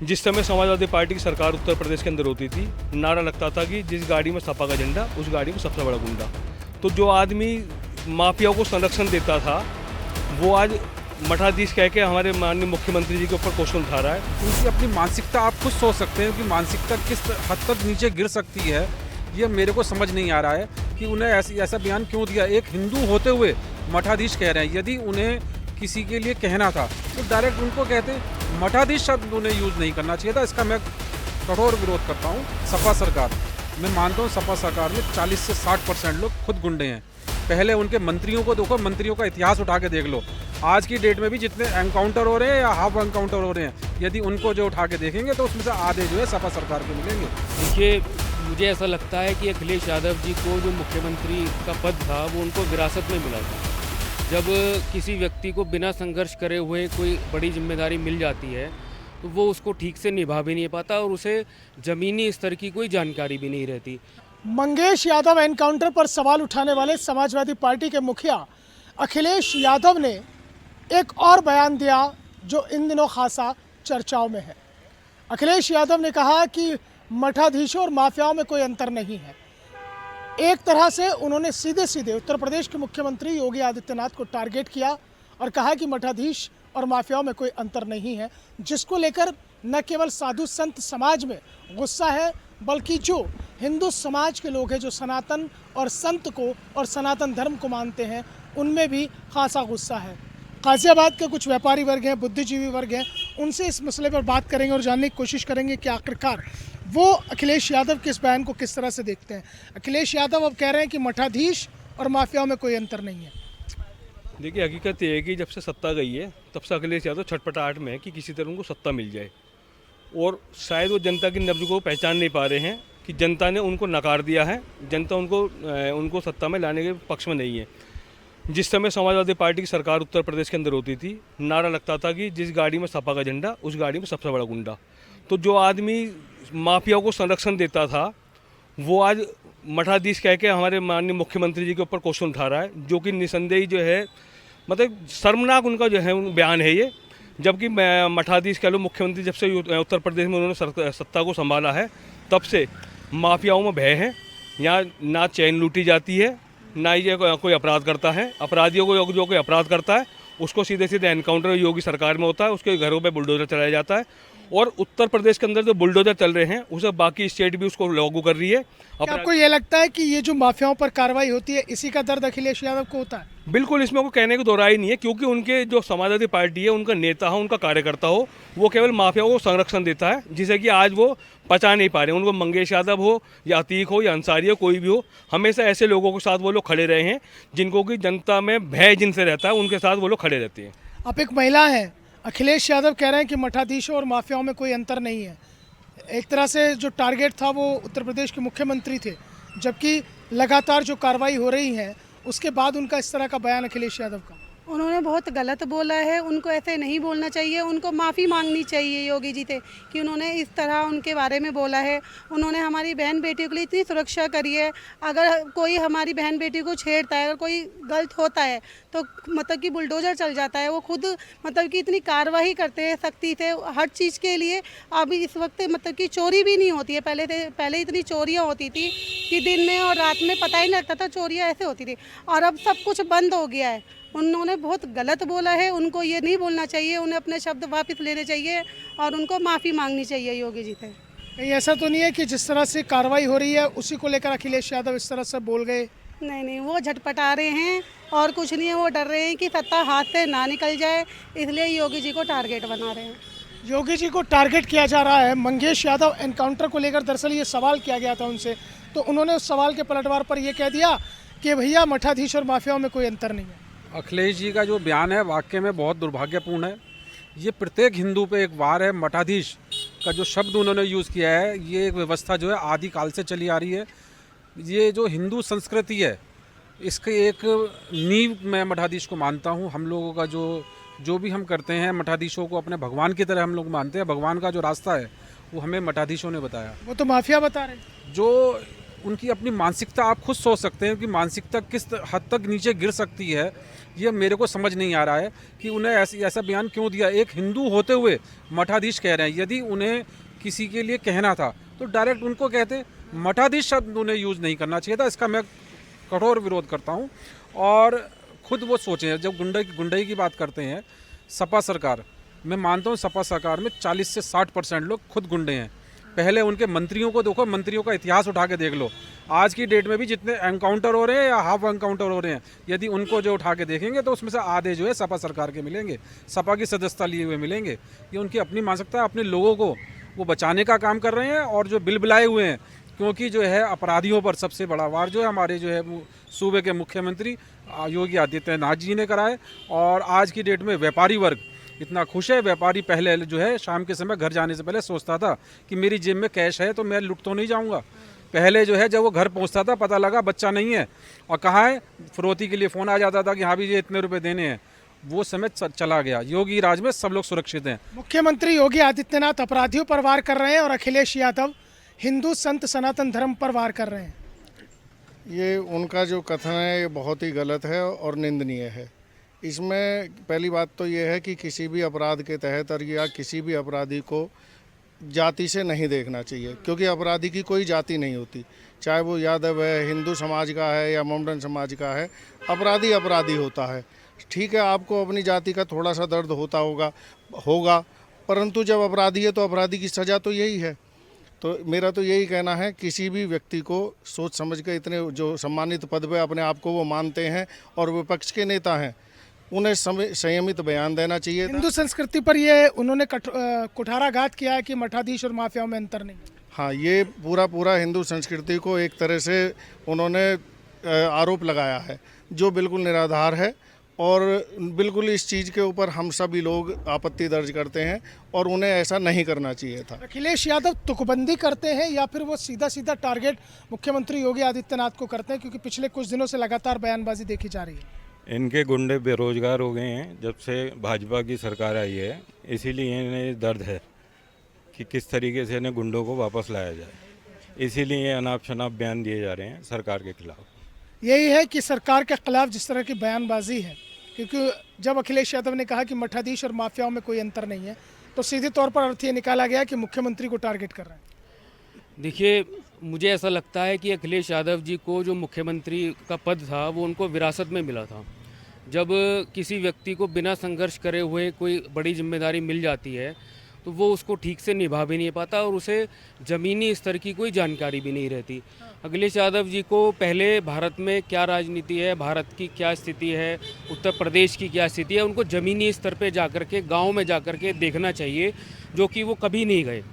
जिस समय समाजवादी पार्टी की सरकार उत्तर प्रदेश के अंदर होती थी, नारा लगता था कि जिस गाड़ी में सपा का झंडा उस गाड़ी में सबसे बड़ा गुंडा। तो जो आदमी माफियाओं को संरक्षण देता था वो आज मठाधीश कह के हमारे माननीय मुख्यमंत्री जी के ऊपर क्वेश्चन उठा रहा है। उनकी अपनी मानसिकता आप खुद सोच सकते हैं कि मानसिकता किस हद तक नीचे गिर सकती है, ये मेरे को समझ नहीं आ रहा है कि उन्हें ऐसा बयान क्यों दिया। एक हिंदू होते हुए मठाधीश कह रहे हैं, यदि उन्हें किसी के लिए कहना था तो डायरेक्ट उनको कहते। मठाधीश शब्द उन्हें यूज़ नहीं करना चाहिए था। इसका मैं कठोर विरोध करता हूँ। सपा सरकार, मैं मानता हूँ सपा सरकार में 40 से 60% लोग खुद गुंडे हैं। पहले उनके मंत्रियों को देखो, मंत्रियों का इतिहास उठा के देख लो। आज की डेट में भी जितने एनकाउंटर हो रहे हैं या हाफ एनकाउंटर हो रहे हैं, यदि उनको जो उठा के देखेंगे तो उसमें से आधे जो है सपा सरकार के मिलेंगे। देखिए, मुझे ऐसा लगता है कि अखिलेश यादव जी को जो मुख्यमंत्री का पद था वो उनको विरासत में मिला था। जब किसी व्यक्ति को बिना संघर्ष करे हुए कोई बड़ी जिम्मेदारी मिल जाती है तो वो उसको ठीक से निभा भी नहीं पाता और उसे ज़मीनी स्तर की कोई जानकारी भी नहीं रहती। मंगेश यादव एनकाउंटर पर सवाल उठाने वाले समाजवादी पार्टी के मुखिया अखिलेश यादव ने एक और बयान दिया जो इन दिनों खासा चर्चाओं में है। अखिलेश यादव ने कहा कि मठाधीशों और माफियाओं में कोई अंतर नहीं है। एक तरह से उन्होंने सीधे सीधे उत्तर प्रदेश के मुख्यमंत्री योगी आदित्यनाथ को टारगेट किया और कहा कि मठाधीश और माफियाओं में कोई अंतर नहीं है, जिसको लेकर न केवल साधु संत समाज में गुस्सा है बल्कि जो हिंदू समाज के लोग हैं, जो सनातन और संत को और सनातन धर्म को मानते हैं, उनमें भी खासा गुस्सा है। गाजियाबाद के कुछ व्यापारी वर्ग हैं, बुद्धिजीवी वर्ग हैं, उनसे इस मसले पर बात करेंगे और जानने की कोशिश करेंगे कि आखिरकार वो अखिलेश यादव के इस बयान को किस तरह से देखते हैं। अखिलेश यादव अब कह रहे हैं कि मठाधीश और माफियाओं में कोई अंतर नहीं है। देखिए, हकीकत ये है कि जब से सत्ता गई है तब से अखिलेश यादव छटपटाहट में है कि किसी तरह उनको सत्ता मिल जाए, और शायद वो जनता की नब्ज को पहचान नहीं पा रहे हैं कि जनता ने उनको नकार दिया है। जनता उनको सत्ता में लाने के पक्ष में नहीं है। जिस समय समाजवादी पार्टी की सरकार उत्तर प्रदेश के अंदर होती थी, नारा लगता था कि जिस गाड़ी में सपा का झंडा उस गाड़ी में सबसे बड़ा गुंडा। तो जो आदमी माफियाओं को संरक्षण देता था वो आज मठाधीश कह के हमारे माननीय मुख्यमंत्री जी के ऊपर क्वेश्चन उठा रहा है, जो कि निसंदेही जो है मतलब शर्मनाक उनका जो है बयान है ये। जबकि मठाधीश कह लो, मुख्यमंत्री जब से उत्तर प्रदेश में उन्होंने सत्ता को संभाला है तब से माफियाओं में भय है। यहाँ ना चैन लूटी जाती है, ना ही कोई अपराध करता है। अपराधियों को जो कोई अपराध करता है उसको सीधे सीधे एनकाउंटर योगी सरकार में होता है, उसके घरों पे बुलडोजर चलाया जाता है। और उत्तर प्रदेश के अंदर जो बुलडोजर चल रहे हैं उसे बाकी स्टेट भी उसको लागू कर रही है। क्या आपको ये लगता है कि ये जो माफियाओं पर कार्रवाई होती है इसी का दर्द अखिलेश यादव को होता है? बिल्कुल, इसमें कोई कहने की दो राय नहीं है, क्योंकि उनके जो समाजवादी पार्टी है, उनका नेता हो, उनका कार्यकर्ता हो, वो केवल माफियाओं को संरक्षण देता है, जिसे कि आज वो पचा नहीं पा रहे। उनको मंगेश यादव हो या अतीक हो या अंसारी हो, कोई भी हो, हमेशा ऐसे लोगों के साथ वो लोग खड़े रहे हैं जिनको कि जनता में भय जिनसे रहता है, उनके साथ वो लोग खड़े रहते हैं। आप एक महिला हैं, अखिलेश यादव कह रहे हैं कि मठाधीशों और माफियाओं में कोई अंतर नहीं है। एक तरह से जो टारगेट था वो उत्तर प्रदेश के मुख्यमंत्री थे, जबकि लगातार जो कार्रवाई हो रही है उसके बाद उनका इस तरह का बयान अखिलेश यादव का। उन्होंने बहुत गलत बोला है, उनको ऐसे नहीं बोलना चाहिए। उनको माफ़ी मांगनी चाहिए योगी जी से कि उन्होंने इस तरह उनके बारे में बोला है। उन्होंने हमारी बहन बेटियों के लिए इतनी सुरक्षा करी है, अगर कोई हमारी बहन बेटी को छेड़ता है, अगर कोई गलत होता है तो मतलब कि बुलडोजर चल जाता है। वो खुद मतलब कि इतनी कार्रवाई करते हैं सख्ती से हर चीज़ के लिए। अभी इस वक्त मतलब कि चोरी भी नहीं होती है, पहले इतनी चोरियाँ होती थी कि दिन में और रात में पता ही नहीं लगता था, चोरियाँ ऐसे होती थी, और अब सब कुछ बंद हो गया है। उन्होंने बहुत गलत बोला है, उनको ये नहीं बोलना चाहिए, उन्हें अपने शब्द वापस लेने चाहिए और उनको माफ़ी मांगनी चाहिए योगी जी से। कहीं ऐसा तो नहीं है कि जिस तरह से कार्रवाई हो रही है उसी को लेकर अखिलेश यादव इस तरह से बोल गए? नहीं, वो झटपटा रहे हैं और कुछ नहीं है। वो डर रहे हैं कि सत्ता हाथ से ना निकल जाए, इसलिए योगी जी को टारगेट बना रहे हैं। योगी जी को टारगेट किया जा रहा है। मंगेश यादव एनकाउंटर को लेकर दरअसल ये सवाल किया गया था उनसे, तो उन्होंने उस सवाल के पलटवार पर ये कह दिया कि भैया मठाधीश और माफियाओं में कोई अंतर नहीं है। अखिलेश जी का जो बयान है वाकई में बहुत दुर्भाग्यपूर्ण है। ये प्रत्येक हिंदू पे एक वार है। मठाधीश का जो शब्द उन्होंने यूज़ किया है, ये एक व्यवस्था जो है आदि काल से चली आ रही है। ये जो हिंदू संस्कृति है इसके एक नींव मैं मठाधीश को मानता हूँ। हम लोगों का जो भी हम करते हैं, मठाधीशों को अपने भगवान की तरह हम लोग मानते हैं। भगवान का जो रास्ता है वो हमें मठाधीशों ने बताया। वो तो माफिया बता रहे हैं। जो उनकी अपनी मानसिकता आप खुद सोच सकते हैं कि मानसिकता किस हद तक नीचे गिर सकती है, ये मेरे को समझ नहीं आ रहा है कि उन्हें ऐसा बयान क्यों दिया। एक हिंदू होते हुए मठाधीश कह रहे हैं, यदि उन्हें किसी के लिए कहना था तो डायरेक्ट उनको कहते। मठाधीश शब्द उन्हें यूज़ नहीं करना चाहिए था, इसका मैं कठोर विरोध करता हूँ। और खुद वो सोचें, जब गुंडई की बात करते हैं, सपा सरकार, मैं मानता हूँ सपा सरकार में 40 से 60% लोग खुद गुंडे हैं। पहले उनके मंत्रियों को देखो, मंत्रियों का इतिहास उठा के देख लो। आज की डेट में भी जितने एनकाउंटर हो रहे हैं या हाफ एनकाउंटर हो रहे हैं, यदि उनको जो उठा के देखेंगे तो उसमें से आधे जो है सपा सरकार के मिलेंगे, सपा की सदस्यता लिए हुए मिलेंगे। ये उनकी अपनी मानसिकता, अपने लोगों को वो बचाने का काम कर रहे हैं। और जो बिल बुलाए हुए हैं, क्योंकि जो है अपराधियों पर सबसे बड़ा वार जो है हमारे जो है वो सूबे के मुख्यमंत्री योगी आदित्यनाथ जी ने कराए। और आज की डेट में व्यापारी वर्ग इतना खुश है। व्यापारी पहले जो है शाम के समय घर जाने से पहले सोचता था कि मेरी जेब में कैश है तो मैं लुट तो नहीं जाऊंगा। पहले जो है जब वो घर पहुंचता था पता लगा बच्चा नहीं है और कहाँ है, फिरौती के लिए फ़ोन आ जाता था कि हाँ भी ये इतने रुपए देने हैं। वो समय चला गया। योगी राज में सब लोग सुरक्षित हैं। मुख्यमंत्री योगी आदित्यनाथ अपराधियों पर वार कर रहे हैं और अखिलेश यादव हिंदू संत सनातन धर्म पर वार कर रहे हैं। ये उनका जो कथन है ये बहुत ही गलत है और निंदनीय है। इसमें पहली बात तो ये है कि किसी भी अपराध के तहत और या किसी भी अपराधी को जाति से नहीं देखना चाहिए, क्योंकि अपराधी की कोई जाति नहीं होती। चाहे वो यादव है, हिंदू समाज का है या मोमडन समाज का है, अपराधी अपराधी होता है। ठीक है, आपको अपनी जाति का थोड़ा सा दर्द होगा, परंतु जब अपराधी है तो अपराधी की सज़ा तो यही है। तो मेरा तो यही कहना है, किसी भी व्यक्ति को सोच समझ के, इतने जो सम्मानित पद पे अपने आप को वो मानते हैं और विपक्ष के नेता हैं, उन्हें संयमित बयान देना चाहिए। हिंदू संस्कृति पर ये उन्होंने कुठाराघात किया है कि मठाधीश और माफियाओं में अंतर नहीं। हाँ, ये पूरा हिंदू संस्कृति को एक तरह से उन्होंने आरोप लगाया है, जो बिल्कुल निराधार है। और बिल्कुल इस चीज़ के ऊपर हम सभी लोग आपत्ति दर्ज करते हैं और उन्हें ऐसा नहीं करना चाहिए था। अखिलेश यादव तुकबंदी करते हैं या फिर वो सीधा टारगेट मुख्यमंत्री योगी आदित्यनाथ को करते हैं, क्योंकि पिछले कुछ दिनों से लगातार बयानबाजी देखी जा रही है। इनके गुंडे बेरोजगार हो गए हैं जब से भाजपा की सरकार आई है, इसीलिए इन्हें दर्द है कि किस तरीके से इन्हें गुंडों को वापस लाया जाए। इसीलिए अनाप शनाप बयान दिए जा रहे हैं सरकार के खिलाफ। यही है कि सरकार के खिलाफ जिस तरह की बयानबाजी है, क्योंकि जब अखिलेश यादव ने कहा कि मठाधीश और माफियाओं में कोई अंतर नहीं है, तो सीधे तौर पर अर्थ ये निकाला गया कि मुख्यमंत्री को टारगेट कर रहे हैं। देखिए, मुझे ऐसा लगता है कि अखिलेश यादव जी को जो मुख्यमंत्री का पद था वो उनको विरासत में मिला था। जब किसी व्यक्ति को बिना संघर्ष करे हुए कोई बड़ी जिम्मेदारी मिल जाती है तो वो उसको ठीक से निभा भी नहीं पाता और उसे ज़मीनी स्तर की कोई जानकारी भी नहीं रहती। अखिलेश यादव जी को पहले भारत में क्या राजनीति है, भारत की क्या स्थिति है, उत्तर प्रदेश की क्या स्थिति है, उनको ज़मीनी स्तर पे जाकर के, गांव में जाकर के देखना चाहिए, जो कि वो कभी नहीं गए,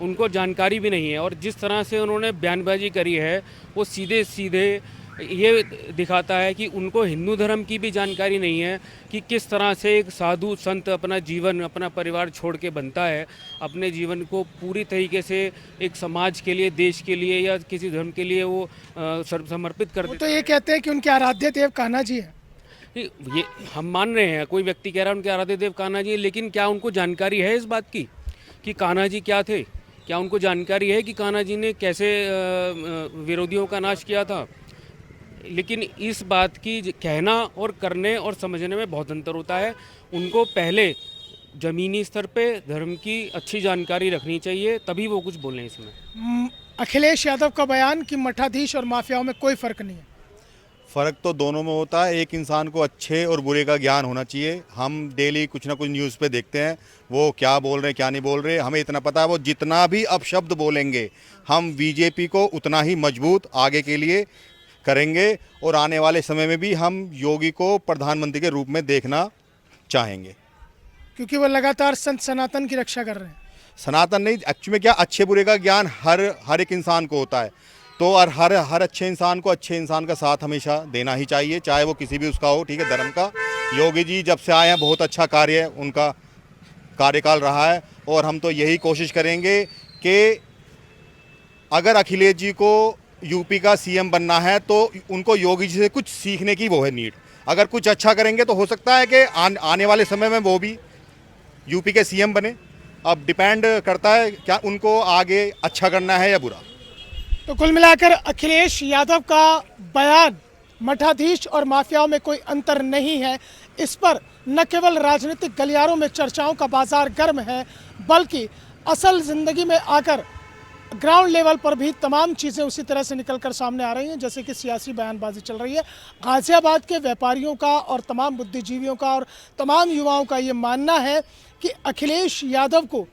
उनको जानकारी भी नहीं है। और जिस तरह से उन्होंने बयानबाजी करी है वो सीधे सीधे ये दिखाता है कि उनको हिंदू धर्म की भी जानकारी नहीं है कि किस तरह से एक साधु संत अपना जीवन, अपना परिवार छोड़ के बनता है, अपने जीवन को पूरी तरीके से एक समाज के लिए, देश के लिए या किसी धर्म के लिए वो समर्पित कर वो देते तो ये कहते हैं कि उनके आराध्य देव कान्हा जी है। ये हम मान रहे हैं, कोई व्यक्ति कह रहा है उनके आराध्य देव कान्हा जी, लेकिन क्या उनको जानकारी है इस बात की कि कान्हा जी क्या थे? क्या उनको जानकारी है कि कान्हा जी ने कैसे विरोधियों का नाश किया था? लेकिन इस बात की कहना और करने और समझने में बहुत अंतर होता है। उनको पहले ज़मीनी स्तर पे धर्म की अच्छी जानकारी रखनी चाहिए, तभी वो कुछ बोलें इसमें। अखिलेश यादव का बयान कि मठाधीश और माफियाओं में कोई फ़र्क नहीं है। फ़र्क तो दोनों में होता है। एक इंसान को अच्छे और बुरे का ज्ञान होना चाहिए। हम डेली कुछ ना कुछ न्यूज़ पे देखते हैं वो क्या बोल रहे हैं, क्या नहीं बोल रहे। हमें इतना पता है वो जितना भी अपशब्द बोलेंगे, हम बीजेपी को उतना ही मजबूत आगे के लिए करेंगे और आने वाले समय में भी हम योगी को प्रधानमंत्री के रूप में देखना चाहेंगे, क्योंकि वो लगातार संत सनातन की रक्षा कर रहे हैं। सनातन नहीं, एक्चुअली में क्या, अच्छे बुरे का ज्ञान हर एक इंसान को होता है। तो और हर अच्छे इंसान को अच्छे इंसान का साथ हमेशा देना ही चाहिए, चाहे वो किसी भी उसका हो, ठीक है, धर्म का। योगी जी जब से आए हैं बहुत अच्छा कार्य उनका कार्यकाल रहा है और हम तो यही कोशिश करेंगे कि अगर अखिलेश जी को यूपी का सीएम बनना है तो उनको योगी जी से कुछ सीखने की वो है नीड। अगर कुछ अच्छा करेंगे तो हो सकता है कि आने वाले समय में वो भी यूपी के सीएम बने। अब डिपेंड करता है क्या उनको आगे अच्छा करना है या बुरा। तो कुल मिलाकर अखिलेश यादव का बयान मठाधीश और माफियाओं में कोई अंतर नहीं है, इस पर न केवल राजनीतिक गलियारों में चर्चाओं का बाजार गर्म है, बल्कि असल जिंदगी में आकर ग्राउंड लेवल पर भी तमाम चीज़ें उसी तरह से निकलकर सामने आ रही हैं जैसे कि सियासी बयानबाजी चल रही है। गाज़ियाबाद के व्यापारियों का और तमाम बुद्धिजीवियों का और तमाम युवाओं का ये मानना है कि अखिलेश यादव को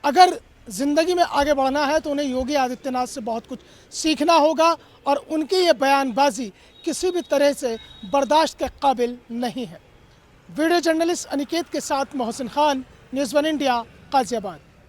अगर ज़िंदगी में आगे बढ़ना है तो उन्हें योगी आदित्यनाथ से बहुत कुछ सीखना होगा और उनकी ये बयानबाजी किसी भी तरह से बर्दाश्त के काबिल नहीं है। वीडियो जर्नलिस्ट अनिकेत के साथ मोहसिन खान, न्यूज़ 1 इंडिया, गाज़ियाबाद।